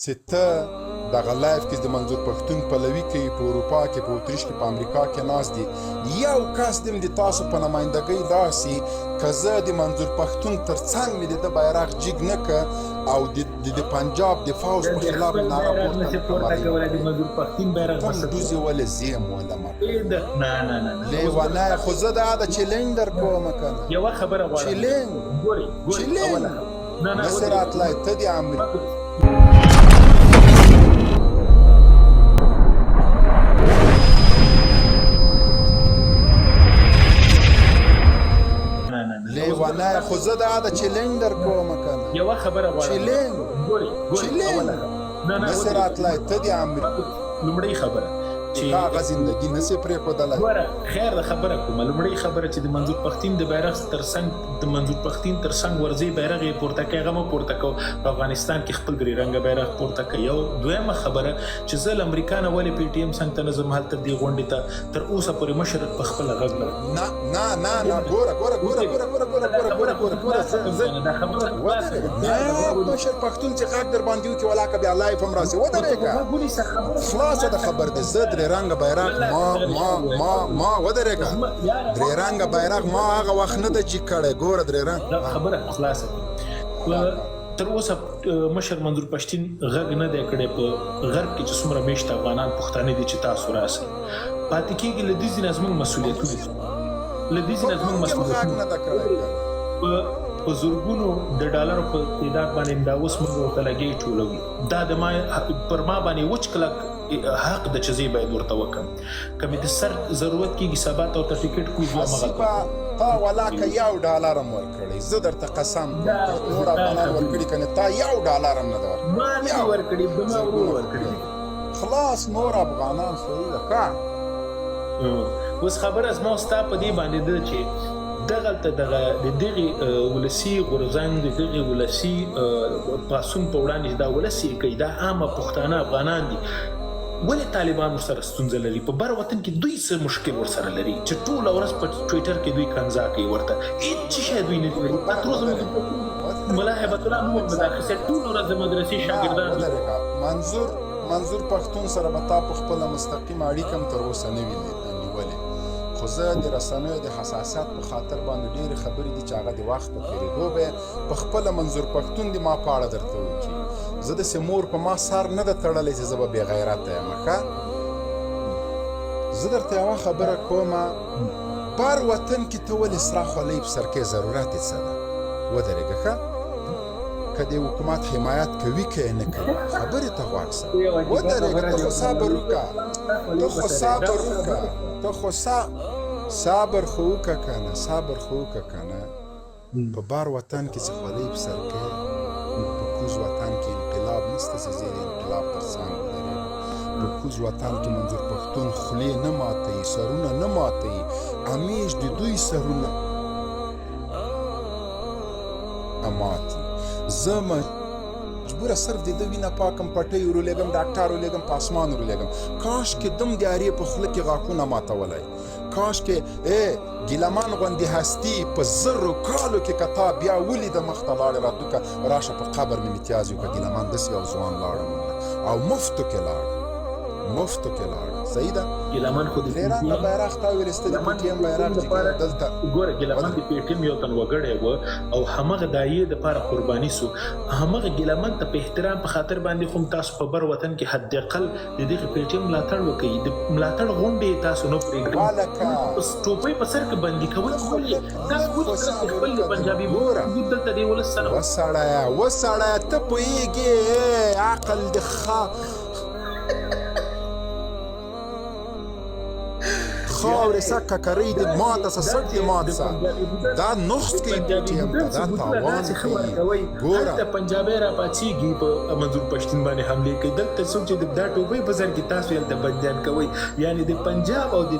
چې ته دغه لایف کې د منظور پښتون پلوي کوي په اروپا کې په اتریش کې په امریکا کې ناست دي یو کس دم د تاسو په نمایندګۍ داسې که زه د منظور پښتون تر څنګ مې د ده بیرغ جګ نه که او د پنجاب د فوج په خلاف ناره پورته کوم ډوزې ولې زیم ولمه لیونی خو زه د هغه چیلنج در کوم کنه یوه خبره غواړم چیلنج نسې راتلی ته د امریکا لیونی خو زه د هغه چیلنج در کوم کنه یوه خبره غواړم چیلنج نسې راتلی ته د امریکا لومړۍ خبره چې هغه زندګي نسې پرېښودلی ګوره خیر د خبره کومه لومړۍ خبره چې د منظور پښتون د بیرغ تر څنګ د منظور پښتون تر څنګ ورځي بیرغ یې پورته کوي هغه مه پورته کوو په افغانستان کې خپل درې رنګه بیرغ پورته کوي یو دویمه خبره چې زه له امریکا نه ولې پی ټي ایم څنګ ته نه ځم هلته دې غونډې ته تر اوسه پورې مشر په خپله غږ نه ګوره مشر پښتون چې غږ در باندې وکړي ولاکه بیا لایف هم راسي ودرېږه خلاصه د خبر دی زه درې رنګه بیرغ ما ودرېږه درې رنګه بیرغ ما هغه وخت نه ده جګ کړی ګوره درې رنګ خبره خلاصه تر اوسه مشر منظور پښتون غږ نه دی کړی په غرب کې چې څومره میشت افغانان پښتانه دي چې تاسو راسئ پاتې کېږي له دې ځینې زموږ مسؤلیتونه په زرګونو د ډالرو په تعداد باندې دا اوس موږ ورته لګۍ ټولوي دا د ما پر ما باندې وچ کلک حق د چې زه باید ورته وکړم که مې د سر ضرورت کېږي سبا ته ورته ټکټ کوي حسیبه تا ولاکه $1 هم ورکړی زه درته قسم نور افغانان ورکړي که نه تا $1 هم نه ده ما نه ورکړي به ما ورور ورکړي خلاص نور افغانان صحیح ده که اوس خبره زما ستا په دې باندې ده چې دغلته د دغې ولسي غورځنګ د دغې ولسي پاڅون په وړاندې چې دا ولس یې کوي دا عامه پښتانه افغانان دي ولې طالبان ورسره ستونزه لري په بر وطن کې دوی څه مشکل ورسره لري چې ټوله ورځ په ټویټر کې دوی کنځا کوي ورته هېڅ شی دوی نه لري پاتروز ملا هیبت الله نور مداخصه ټوله ورځ د مدرسې شاګردان منظور پښتون سره به تا په خپله مستقیم اړیکه هم تر اوسه نه وي نیولې خو زه د رسنیو د حساسیت په خاطر باندې ډېرې خبرې دي چې هغه د وخت په تېرېدو به په خپله منظور پښتون د ما په اړه درته وکړي زه داسې مور په ما سر نه ده تړلی چې زه به بې غیرته یم ښه زه درته یوه خبره کومه بر وطن کې ته ولې سره خولۍ په سر کې ضرورت یې څه ده ودرېږه ښه که د حکومت حمایت کوي که یې نه کوي خبرې ته غوږ شه ودرېږه ته خو صبر وکړه ته خو صبر وکړه ته خو صبر خو وکړه که نه صبر خو وکړه که نه په بار وطن کې چې خولۍ په سر کوې په کوز وطن کې انقلاب نشته چې زه د انقلاب تر څنګ ودرېږم په کوز وطن کې منظور پښتون خولې نه ماتوي سرونه نه ماتوي همیش د دوی سرونه ماتي زه مجبوره صرف د ده وینه پاکم پټۍ ورولېږم ډاکټر ورولېږم په اسمان ورولېږم کاش کې دم د ارې په خوله کې غاښونه ماتولی کاش کې ګیلمان غوندې هستي په 1000 کالو کې که تا بیا ولیده مخ ته لاړې راتوکه راشه په قبر مې امتیاز وکړه ګیلمان داسې یو ځوان لاړم او مفتو کې لاړ صحیح ده ګیلمان خو د درې رنګه بیرغ تا ویلسته د پی ټي ایم بیرغ چې دلته ګوره ګیلمان د پی ټي ایم یو تن وګړی و او همغه د یې دپاره قرباني سو همغه ګیلمان ته په احترام په خاطر باندې خو تاسو په بر وطن کې حد اقل د دغې پی ټي ایم ملاتړ وکړئ د ملاتړ غونډې تاسو نه پرېږدئ ټوپۍ په سر کې بندي کوئ ولې تاسو ولې خپل د پنجابي دلته دې ولس سره وسړیه ته پوهېږې عقل د خاورې سکه کرۍ د ماته سه سټ د مات سه دا نقص کوي پی ټي ایم ته دا تاوان کوي ګوره هلته پنجابی راپاڅېږي په منظور پښتون باندې حملې کوي دلته څوک چې دا ټوپۍ په سر کې تاسو هلته بندیان کوئ یعنې د پنجاب او د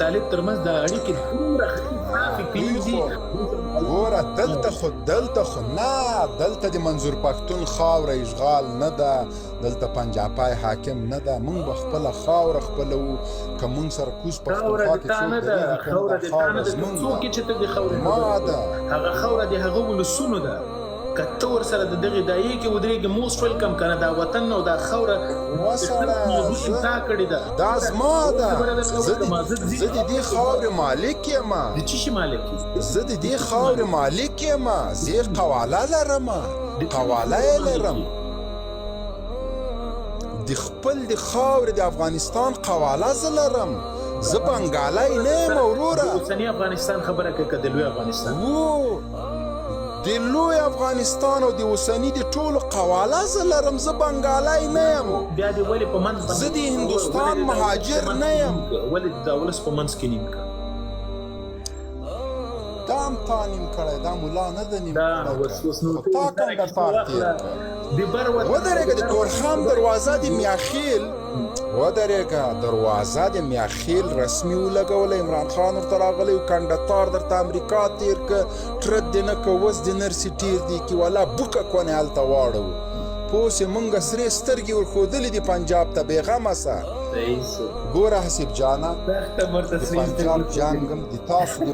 طالب ترمنځ دا اړیکې دومره خرافې کړي دي ګوره دلته خو نه دلته د منظور پښتون خاوره اشغال نه ده دلته پنجابی حاکم نه ده موږ به خپله خاوره خپلوو که موږ سره کوز پښتونخوا کې څوک درېږي که نه دا خاوره زموږ ده څوک چې ته د خاورې ما ده هغه خاوره د هغه ولسونو ده کته ور سره د دغه دایې کې ودرېږي موست ویلکم کنه دا وطن او دا خوره وسړه تا کړی دا دا زما ده زه د دې خاورې مالک یم د چی شي مالک زه د دې خاورې مالک یم زه قواله لرم قواله یې لرم د خپل د خاورې د افغانستان قواله زه لرم زه بنګالی نه یم وروره د اوسني افغانستان خبره کوي که د لوی افغانستان د لوی افغانستان او د اوسني د ټولو قواله زه لرم زه بنګالی نه یم بیا دې ولې په منځ زه د هندوستان مهاجر نه یم ولې د ولس په منځ کې نیم که دا هم تا نیم کړی دا ملا نه ده نیم کړی خو تا کوم د پار تېر کړ ودرېږه د تورخم دروازه د میاخیل ودرېږه دروازه د میاخیل رسمي ولګوله عمران خان ورته راغلی کنډتار درته امریکا تېر که ټرت دې نه که اوس د نرسي ټیر دي کې والا بوکه کونې هلته واړوو پوه سې مونږ سرې سترګې ورښودلې دي پنجاب ته بېغمه سه ګوره حسیب جانه د پنجاب جنګ هم د تاسو د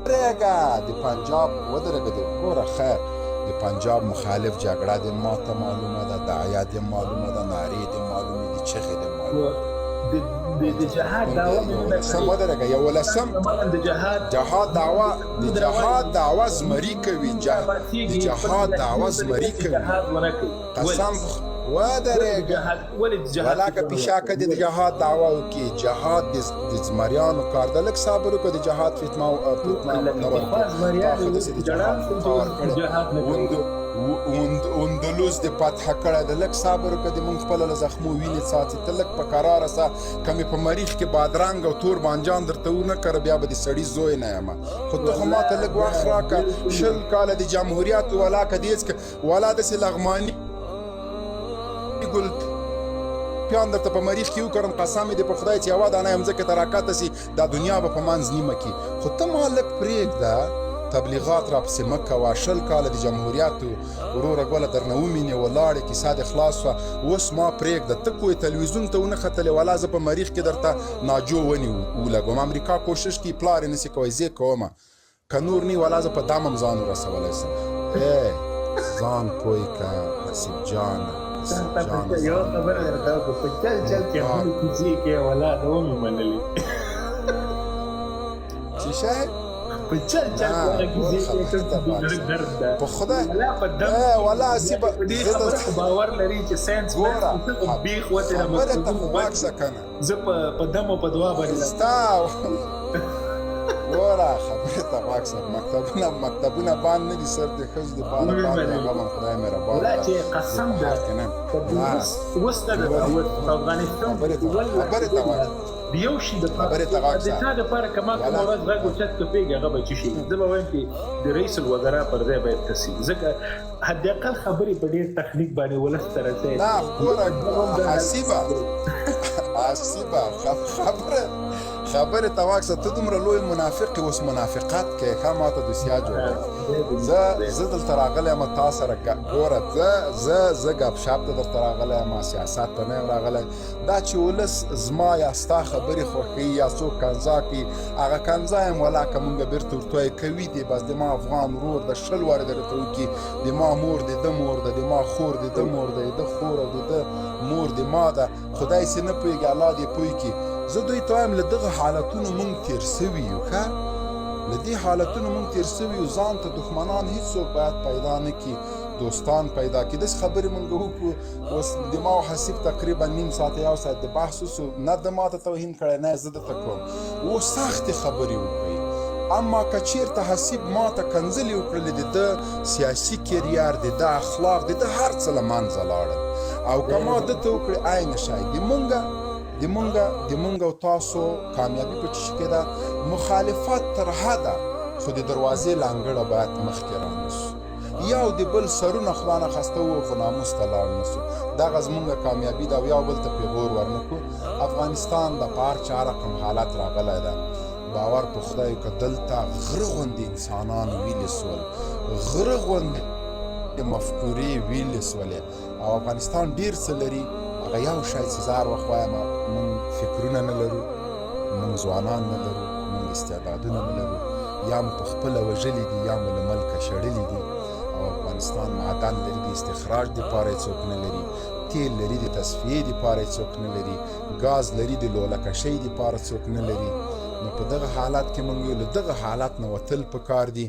ودرېږه د پنجاب ودرېږه د ګوره خیر د پنجاب مخالف جګړه دې ماته معلومه ده دعیه دې معلومه ده نارې دې معلومې دي چغې دې معلومه د جهاد دعوه سم ودرېږه یولسم د جهاد دعوه زمري کوي د جهاد دعوه زمري کوي قسم ودرېږه ولاکه پیشاکه دې د جهاد دعوه وکړي جهاد د زمریانو کار ده لږ صبر وکړه د جهاد فتنه نه ورکړي تا خو داسې د جهاد فتنه ورکړې اندلس د فتح کړی د لږ صبر وکړه د مونږ خپله له زخمو وینې څاڅي ته لږ په قراره سه که مې په مریخ کې بادرنګ او تور بانجان درته ونه کړه بیا به د سړي زوی نه یم خو ته خو ماته لږ وخت راکړه 20 کاله د جمهوریت ولاکه دېڅ که ولا داسې لغماني ګل پیان درته په مریخ کې وکړم قسم دې په خدای چې یوه دانه ځمکې ته راکته سي دا دنیا به په منځ نیمه کې خو ته ما لږ پرېږده تبلیغات راپسې مه کوه 20 کاله د جمهوریت وروره ګوله درنه ومینې ولاړې کیسه دې خلاص شوه اوس ما پرېږده ته کوی تلویزیون ته ونه ختلې ولا زه په مریخ کې درته ناجو ونې ولګوم امریکا کوشش کوي پلار یې نسي کوی زه کومه که نور نی ولا زه په دم هم ځان ورسولی سم ځان پوی که حسیب جانه یو خبره درته وکړه په چل کې هم کیسې کې اولاد ومې منلې چې شی په چل کې په خدای ولا حسیب باور لري چې ساينس بیخ وته خبره ته خو واکسه کنه زه په دم او په دعا باندې ګوره خبرې ته واکسه مکتبونه بان نه دي سر د ښځو د بانه باندې هغه من خدای مهربان ولا چې قسم ده اوس نه ده افغانستان خبرې ته واکسه دیو شي د خبرې ته واکسه د تا دپاره که ما کوم ورځ غږ اوچت کپېږي هغه به چې شي زه به وایم چې د رئیس الوزرا پر ځای باید تسي ځکه حداقل خبرې په ډېر تخنیک باندې ولس ته رسوي نه ګوره حسیبه خبرې ته واکسه ته دومره لوی منافق یې اوس منافقت کوې ښه ما ته دوسیه جوړوي زه دلته راغلی یم تا سره ګوره زه ګپشپ ته درته راغلی یم سیاست ته نه یم راغلی دا چې ولس زما یا ستا خبرې خوښوي یا څوک کنځا کوي هغه کنځا یم ولا که مونږ بېرته ورته کوي دی بس د ما افغان ورور د 20 وارې درته وکړي د ما مور د ده مور ده د ما خور د ده مور ده د ده خور او د ده مور د ما ده خدای سې نه پوهېږي الله دې پوه کړي زه دوی ته وایم له دغه حالتونو مونږ تېر سوي یو ښه له دې حالتونو مونږ تېر سوي یو ځان ته دښمنان هېڅوک باید پیدا نه کړي دوستان پیدا کړي داسې خبرې مونږ وکړو اوس د ما او حسیب تقریبا نیم ساعته یو ساعت د بحث وسو نه د ما ته توهین کړی نه زه درته کوم اوس سختې خبرې وکړئ اما که چېرته حسیب ما ته کنځلې وکړلې د ده سیاسي کریر د ده اخلاق د ده هر څه له منځه لاړل او که ما ده ته وکړې عین شی د مونږ او تاسو کامیابي په څه کې ده مخالفت تر حده خو د دروازې لانګړه باید مخکې رانیسو یو د بل سرونه خدای نخواسته وو خو ناموس ته لاړ نسو دغه زمونږ کامیابي ده او یو بل ته پېغور ورنکړو افغانستان د په هر چا رقم حالت راغلی ده باور په خدای که دلته غره غوندې انسانان ویلې سول غره غوندې مفکورې ویلې سولې او افغانستان ډېر څه لري هغه یو شی چې زه هر وخت وایم مونږ فکرونه نه لرو مونږ ځوانان نه لرو مونږ استعدادونه نه لرو یا مو په خپله وژلي دي یا مو له ملکه شړلي دي او افغانستان معدن لري د استخراج دپاره یې څوک نه لري، تیل لري د تصفیې دپاره یې څوک نه لري، ګاز لري د لوله کشۍ دپاره څوک نه لري. نو په دغه حالات کې موږ له دغه حالات نه وتل پکار دي